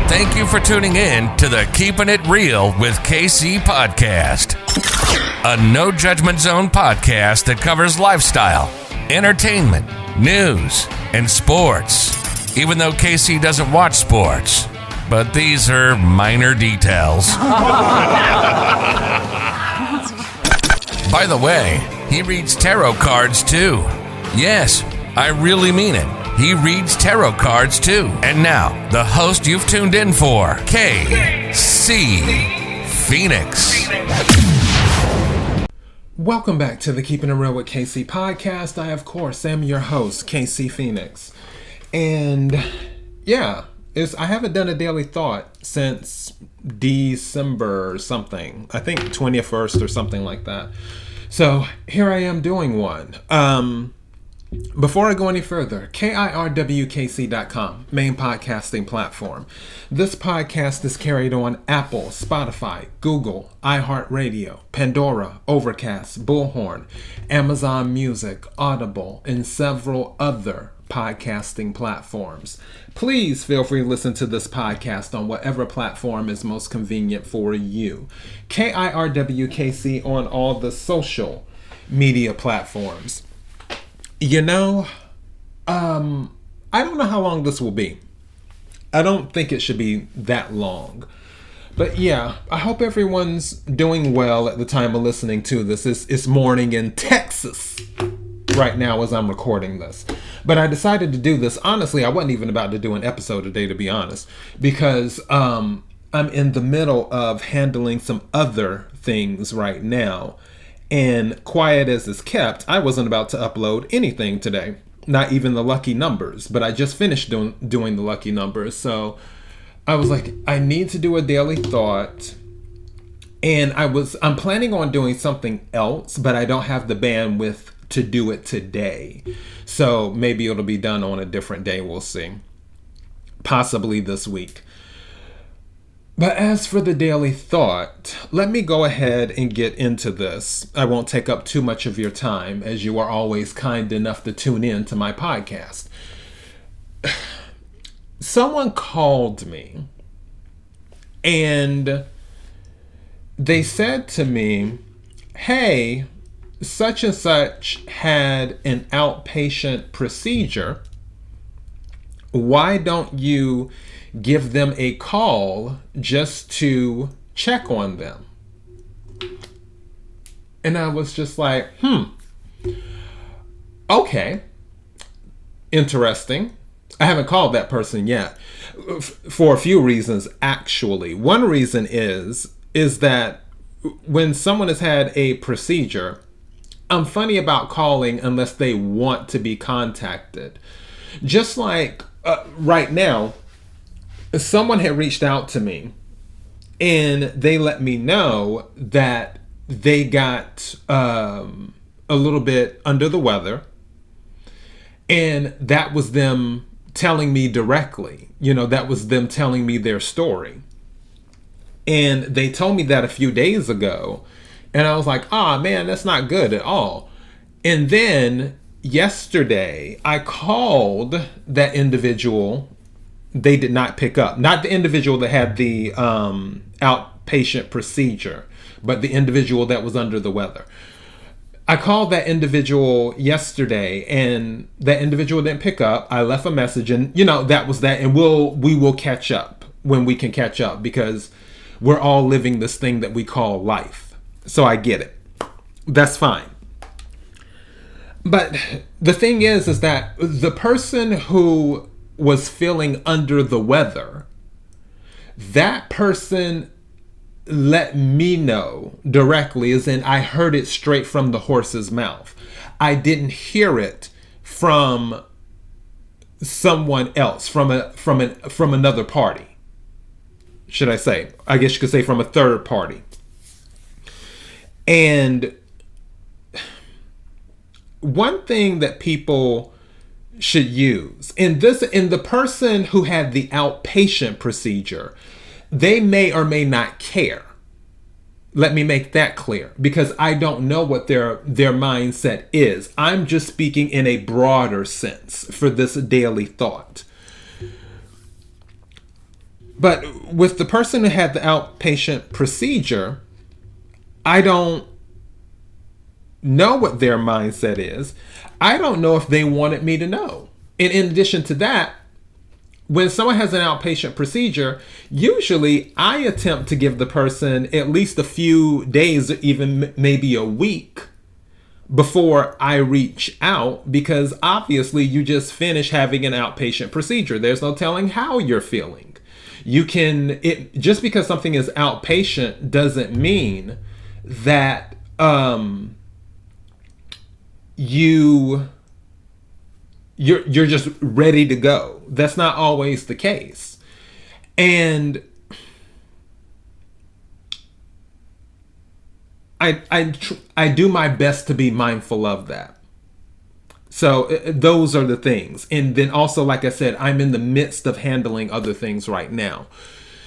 Thank you for tuning in to the Keeping It Real with KC podcast, a no judgment zone podcast that covers lifestyle, entertainment, news, and sports. Even though KC doesn't watch sports, but these are minor details. By the way, he reads tarot cards too. Yes, I really mean it. He reads tarot cards too. And now, the host you've tuned in for, KC Phoenix. Welcome back to the Keeping It Real with KC podcast. I, of course, am your host, KC Phoenix. And yeah, I haven't done a daily thought since December or something. I think 21st or something like that. So here I am doing one. Before I go any further, KIRWKC.com, main podcasting platform. This podcast is carried on Apple, Spotify, Google, iHeartRadio, Pandora, Overcast, Bullhorn, Amazon Music, Audible, and several other podcasting platforms. Please feel free to listen to this podcast on whatever platform is most convenient for you. KIRWKC on all the social media platforms. You know, I don't know how long this will be. I don't think it should be that long. But yeah, I hope everyone's doing well at the time of listening to this. It's morning in Texas right now as I'm recording this. But I decided to do this. Honestly, I wasn't even about to do an episode today, to be honest, because I'm in the middle of handling some other things right now. And quiet as it's kept, I wasn't about to upload anything today. Not even the lucky numbers. But I just finished doing the lucky numbers. So I was like, I need to do a daily thought. And I'm planning on doing something else, but I don't have the bandwidth to do it today. So maybe it'll be done on a different day. We'll see. Possibly this week. But as for the daily thought, let me go ahead and get into this. I won't take up too much of your time, as you are always kind enough to tune in to my podcast. Someone called me and they said to me, hey, such and such had an outpatient procedure. Why don't you give them a call just to check on them? And I was just like, okay, interesting. I haven't called that person yet for a few reasons, actually. One reason is that when someone has had a procedure, I'm funny about calling unless they want to be contacted. Just like right now, someone had reached out to me and they let me know that they got a little bit under the weather, and that was them telling me directly. That was them telling me their story. And they told me that a few days ago, and I was like, man, that's not good at all. And then yesterday I called that individual. They did not pick up. Not the individual that had the outpatient procedure, but the individual that was under the weather. I called that individual yesterday, and that individual didn't pick up. I left a message, and that was that. And we will catch up when we can catch up, because we're all living this thing that we call life. So I get it. That's fine. But the thing is that the person who was feeling under the weather, that person let me know directly, as in I heard it straight from the horse's mouth. I didn't hear it from someone else, from another party. Should I say? I guess you could say from a third party. And one thing that people should use in the person who had the outpatient procedure, they may or may not care. Let me make that clear, because I don't know what their mindset is. I'm just speaking in a broader sense for this daily thought. But with the person who had the outpatient procedure, I don't know what their mindset is. I don't know if they wanted me to know. And in addition to that, when someone has an outpatient procedure, usually I attempt to give the person at least a few days, even maybe a week, before I reach out, because obviously you just finished having an outpatient procedure. There's no telling how you're feeling. Just because something is outpatient doesn't mean that you're just ready to go. That's not always the case. And I do my best to be mindful of that. So those are the things. And then also, like I said, I'm in the midst of handling other things right now.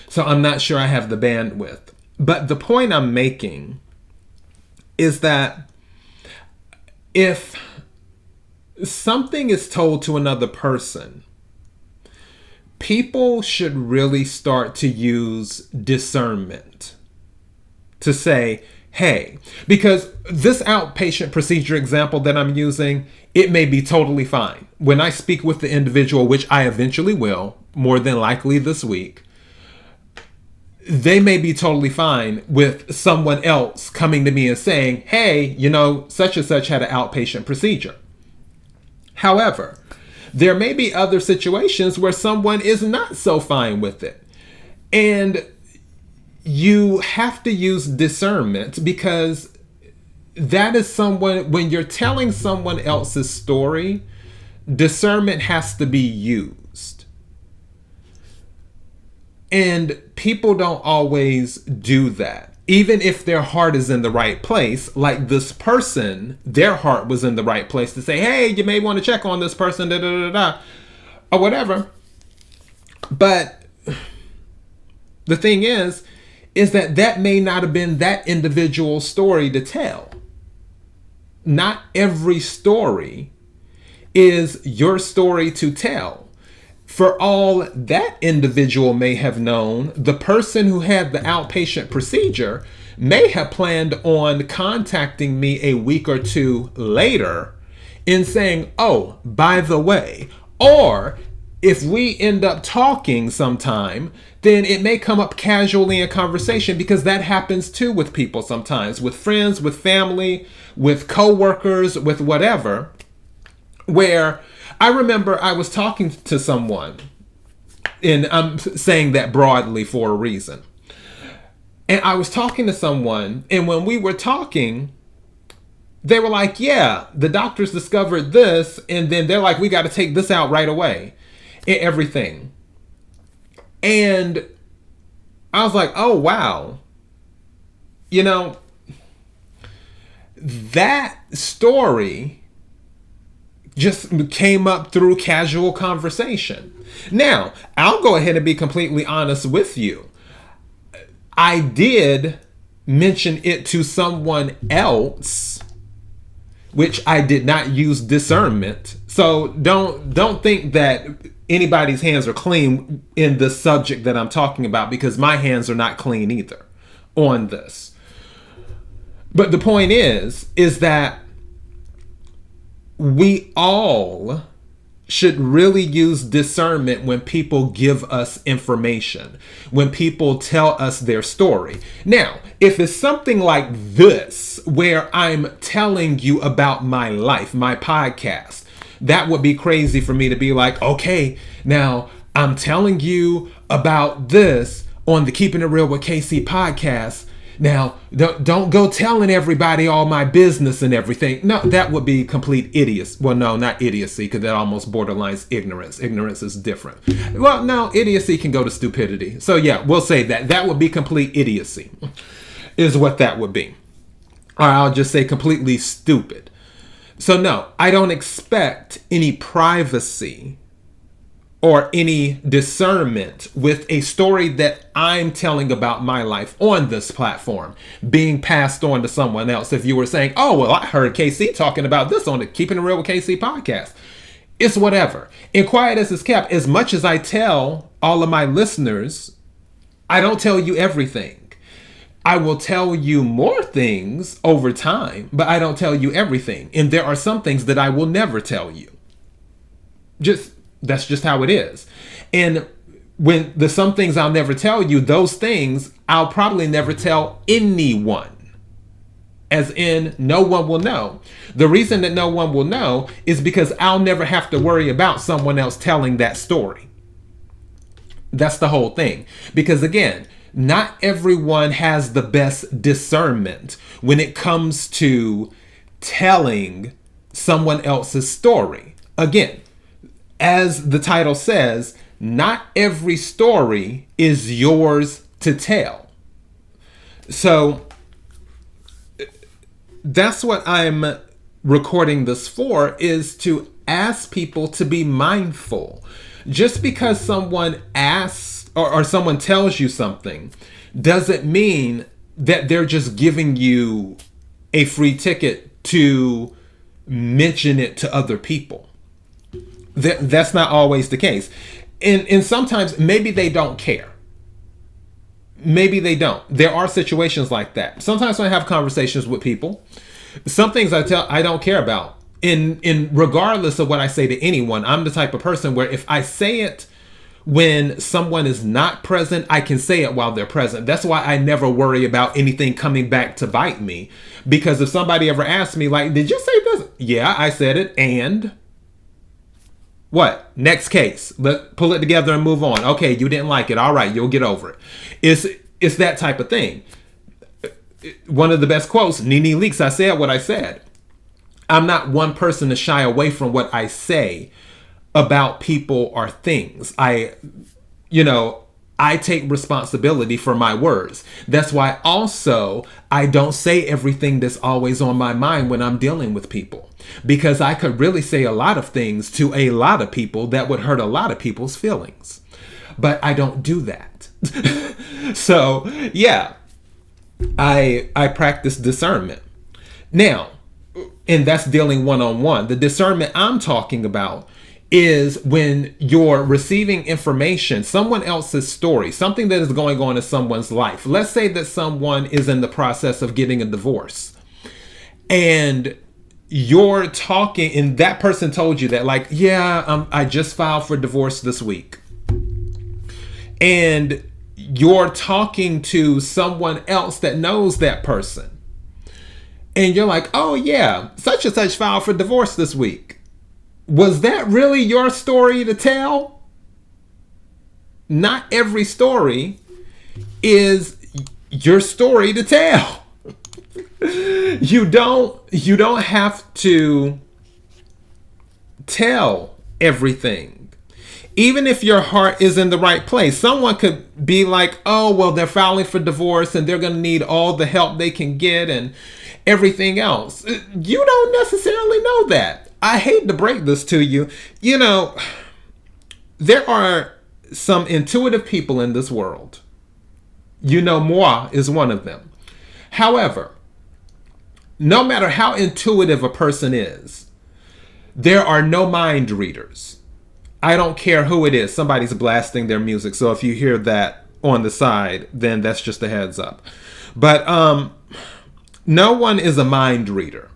So I'm not sure I have the bandwidth. But the point I'm making is that if something is told to another person, people should really start to use discernment to say, hey, because this outpatient procedure example that I'm using, it may be totally fine. When I speak with the individual, which I eventually will, more than likely this week, they may be totally fine with someone else coming to me and saying, hey, such and such had an outpatient procedure. However, there may be other situations where someone is not so fine with it. And you have to use discernment, because that is when you're telling someone else's story, discernment has to be used. And people don't always do that. Even if their heart is in the right place, like this person, their heart was in the right place to say, hey, you may want to check on this person, or whatever. But the thing is that may not have been that individual's story to tell. Not every story is your story to tell. For all that individual may have known, the person who had the outpatient procedure may have planned on contacting me a week or two later and saying, oh, by the way, or if we end up talking sometime, then it may come up casually in conversation, because that happens too with people sometimes, with friends, with family, with coworkers, with whatever, where I remember I was talking to someone, and I'm saying that broadly for a reason. And I was talking to someone, and when we were talking, they were like, yeah, the doctors discovered this, and then they're like, we got to take this out right away, and everything. And I was like, oh, wow. That story just came up through casual conversation. Now, I'll go ahead and be completely honest with you. I did mention it to someone else, which I did not use discernment. So don't think that anybody's hands are clean in the subject that I'm talking about, because my hands are not clean either on this. But the point is that we all should really use discernment when people give us information, when people tell us their story. Now, if it's something like this, where I'm telling you about my life, my podcast, that would be crazy for me to be like, okay, now I'm telling you about this on the Keeping It Real with KC podcast. Now, don't go telling everybody all my business and everything. No, that would be complete idiocy. Well, no, not idiocy, because that almost borderlines ignorance. Ignorance is different. Well, no, idiocy can go to stupidity. So yeah, we'll say that. That would be complete idiocy, is what that would be. Or I'll just say completely stupid. So no, I don't expect any privacy or any discernment with a story that I'm telling about my life on this platform being passed on to someone else. If you were saying, oh, well, I heard KC talking about this on the Keeping It Real with KC podcast. It's whatever. And quiet as it's kept, as much as I tell all of my listeners I don't tell you everything. I will tell you more things over time, but I don't tell you everything. And there are some things that I will never tell you. That's just how it is. And when the some things I'll never tell you, those things I'll probably never tell anyone. As in, no one will know. The reason that no one will know is because I'll never have to worry about someone else telling that story. That's the whole thing. Because again, not everyone has the best discernment when it comes to telling someone else's story. Again, as the title says, not every story is yours to tell. So that's what I'm recording this for, is to ask people to be mindful. Just because someone asks or someone tells you something doesn't mean that they're just giving you a free ticket to mention it to other people. That's not always the case. And sometimes maybe they don't care. Maybe they don't. There are situations like that. Sometimes when I have conversations with people, some things I don't care about. In regardless of what I say to anyone, I'm the type of person where if I say it when someone is not present, I can say it while they're present. That's why I never worry about anything coming back to bite me. Because if somebody ever asks me, like, did you say this? Yeah, I said it. And what? Next case. Let's pull it together and move on. Okay, you didn't like it. All right, you'll get over it. It's that type of thing. One of the best quotes, Nene Leakes, I said what I said. I'm not one person to shy away from what I say about people or things. I take responsibility for my words. That's why also I don't say everything that's always on my mind when I'm dealing with people. Because I could really say a lot of things to a lot of people that would hurt a lot of people's feelings. But I don't do that. So, yeah, I practice discernment. Now, and that's dealing one-on-one. The discernment I'm talking about is when you're receiving information, someone else's story, something that is going on in someone's life. Let's say that someone is in the process of getting a divorce and you're talking and that person told you that, like, yeah, I just filed for divorce this week. And you're talking to someone else that knows that person. And you're like, oh yeah, such and such filed for divorce this week. Was that really your story to tell? Not every story is your story to tell. You don't have to tell everything. Even if your heart is in the right place, someone could be like, oh, well, they're filing for divorce and they're going to need all the help they can get and everything else. You don't necessarily know that. I hate to break this to you. You know, there are some intuitive people in this world. You know, moi is one of them. However, no matter how intuitive a person is, there are no mind readers. I don't care who it is. Somebody's blasting their music. So if you hear that on the side, then that's just a heads up. But no one is a mind reader.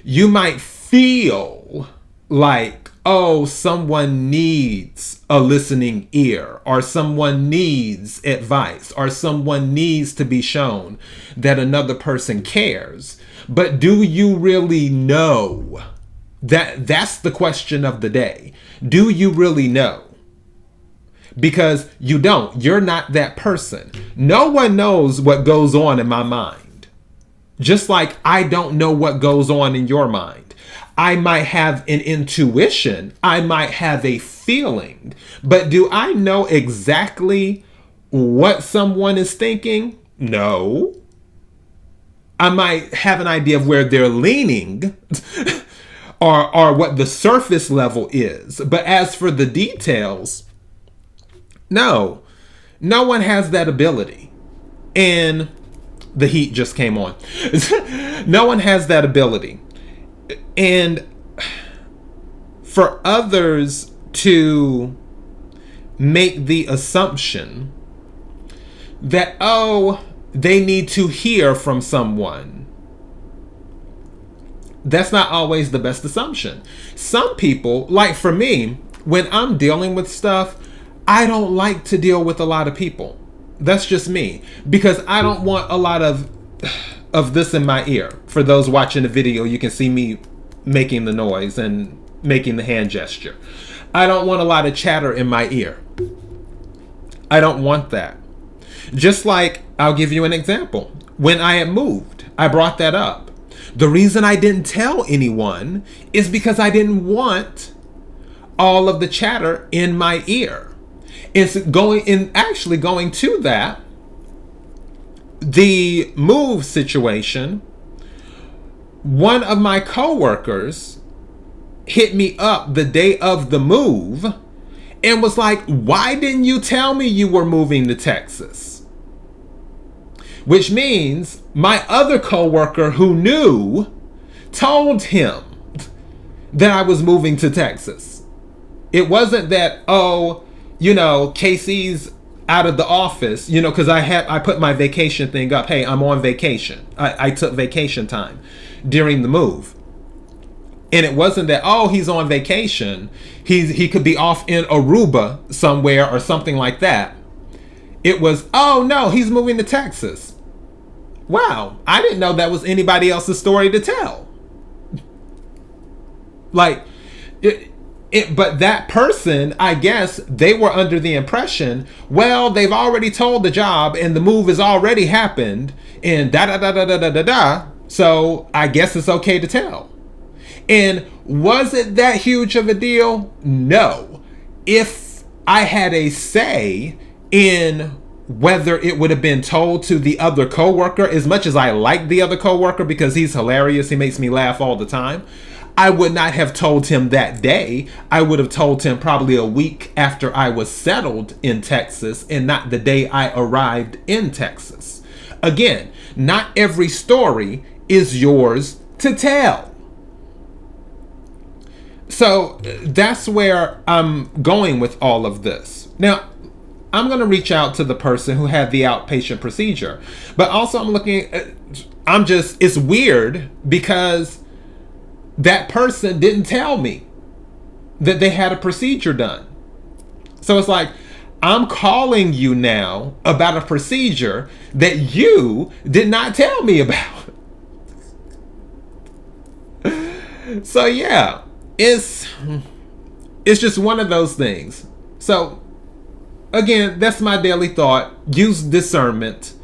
You might feel like, oh, someone needs a listening ear, or someone needs advice, or someone needs to be shown that another person cares. But do you really know? That's the question of the day. Do you really know? Because you don't. You're not that person. No one knows what goes on in my mind. Just like I don't know what goes on in your mind. I might have an intuition. I might have a feeling. But do I know exactly what someone is thinking? No. I might have an idea of where they're leaning. Or what the surface level is. But as for the details, no one has that ability. And the heat just came on. No one has that ability. And for others to make the assumption that, oh, they need to hear from someone. That's not always the best assumption. Some people, like for me, when I'm dealing with stuff, I don't like to deal with a lot of people. That's just me, because I don't want a lot of this in my ear. For those watching the video, you can see me making the noise and making the hand gesture. I don't want a lot of chatter in my ear. I don't want that. Just like, I'll give you an example. When I had moved, I brought that up. The reason I didn't tell anyone is because I didn't want all of the chatter in my ear. It's going to that, the move situation, one of my coworkers hit me up the day of the move and was like, why didn't you tell me you were moving to Texas? Which means my other coworker who knew told him that I was moving to Texas. It wasn't that, oh, KC's out of the office, because I put my vacation thing up. Hey, I'm on vacation. I took vacation time during the move. And it wasn't that, oh, he's on vacation. He could be off in Aruba somewhere or something like that. It was, oh no, he's moving to Texas. Wow, I didn't know that was anybody else's story to tell. Like, but that person, I guess, they were under the impression, well, they've already told the job and the move has already happened and da-da-da-da-da-da-da-da, so I guess it's okay to tell. And was it that huge of a deal? No. If I had a say in whether it would have been told to the other coworker, as much as I like the other coworker because he's hilarious, he makes me laugh all the time, I would not have told him that day. I would have told him probably a week after I was settled in Texas and not the day I arrived in Texas. Again, not every story is yours to tell. So that's where I'm going with all of this. Now, I'm going to reach out to the person who had the outpatient procedure, but also it's weird because that person didn't tell me that they had a procedure done. So it's like, I'm calling you now about a procedure that you did not tell me about. So yeah, it's just one of those things. So again, that's my daily thought. Use discernment.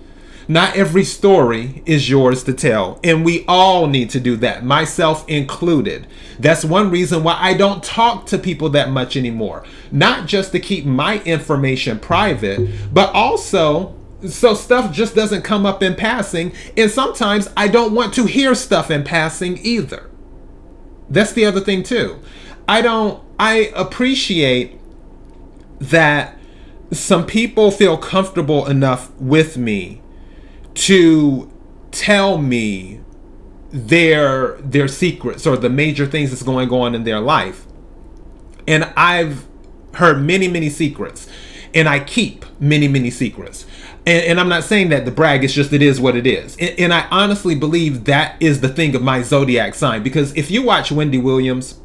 Not every story is yours to tell. And we all need to do that, myself included. That's one reason why I don't talk to people that much anymore. Not just to keep my information private, but also so stuff just doesn't come up in passing. And sometimes I don't want to hear stuff in passing either. That's the other thing too. I appreciate that some people feel comfortable enough with me to tell me their secrets or the major things that's going on in their life. And I've heard many secrets, and I keep many secrets. And I'm not saying that to brag, it's just it is what it is. And I honestly believe that is the thing of my zodiac sign, because if you watch Wendy Williams,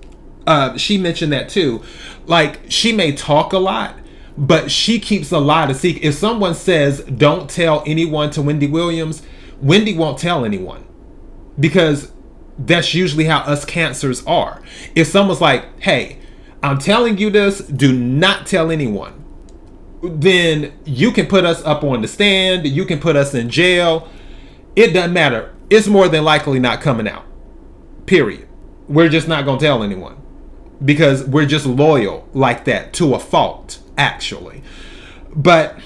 she mentioned that too. Like, she may talk a lot, but she keeps a lot of secrets. If someone says, don't tell anyone to Wendy Williams, Wendy won't tell anyone. Because that's usually how us Cancers are. If someone's like, hey, I'm telling you this, do not tell anyone, then you can put us up on the stand, you can put us in jail. It doesn't matter. It's more than likely not coming out. Period. We're just not going to tell anyone. Because we're just loyal like that to a fault. Actually, but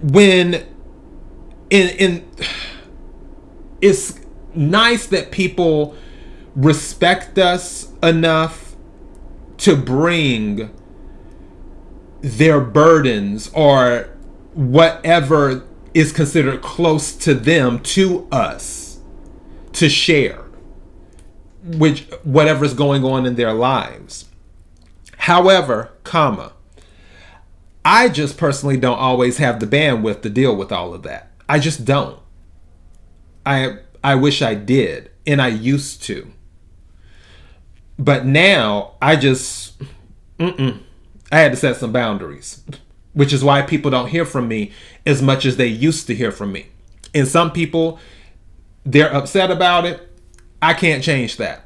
when it's nice that people respect us enough to bring their burdens or whatever is considered close to them to us to share, which whatever's going on in their lives. However, I just personally don't always have the bandwidth to deal with all of that. I just don't. I wish I did, and I used to. But now I just, I had to set some boundaries, which is why people don't hear from me as much as they used to hear from me. And some people, they're upset about it. I can't change that.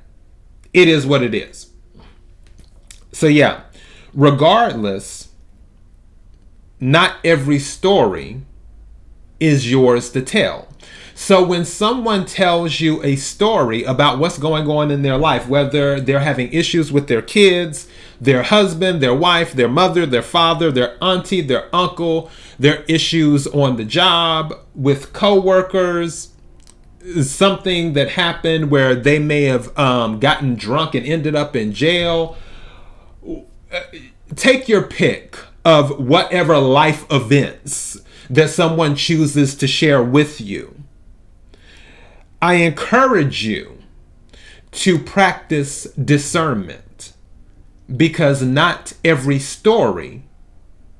It is what it is. So yeah, regardless, not every story is yours to tell. So when someone tells you a story about what's going on in their life, whether they're having issues with their kids, their husband, their wife, their mother, their father, their auntie, their uncle, their issues on the job, with coworkers, something that happened where they may have gotten drunk and ended up in jail. Take your pick of whatever life events that someone chooses to share with you. I encourage you to practice discernment, because not every story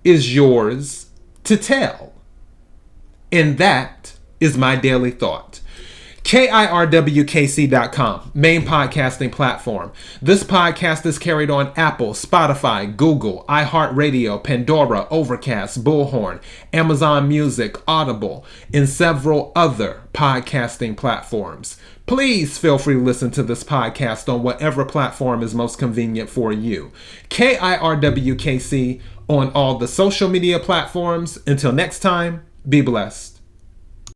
is yours to tell. And that is my daily thought. KIRWKC.com, main podcasting platform. This podcast is carried on Apple, Spotify, Google, iHeartRadio, Pandora, Overcast, Bullhorn, Amazon Music, Audible, and several other podcasting platforms. Please feel free to listen to this podcast on whatever platform is most convenient for you. KIRWKC on all the social media platforms. Until next time, be blessed.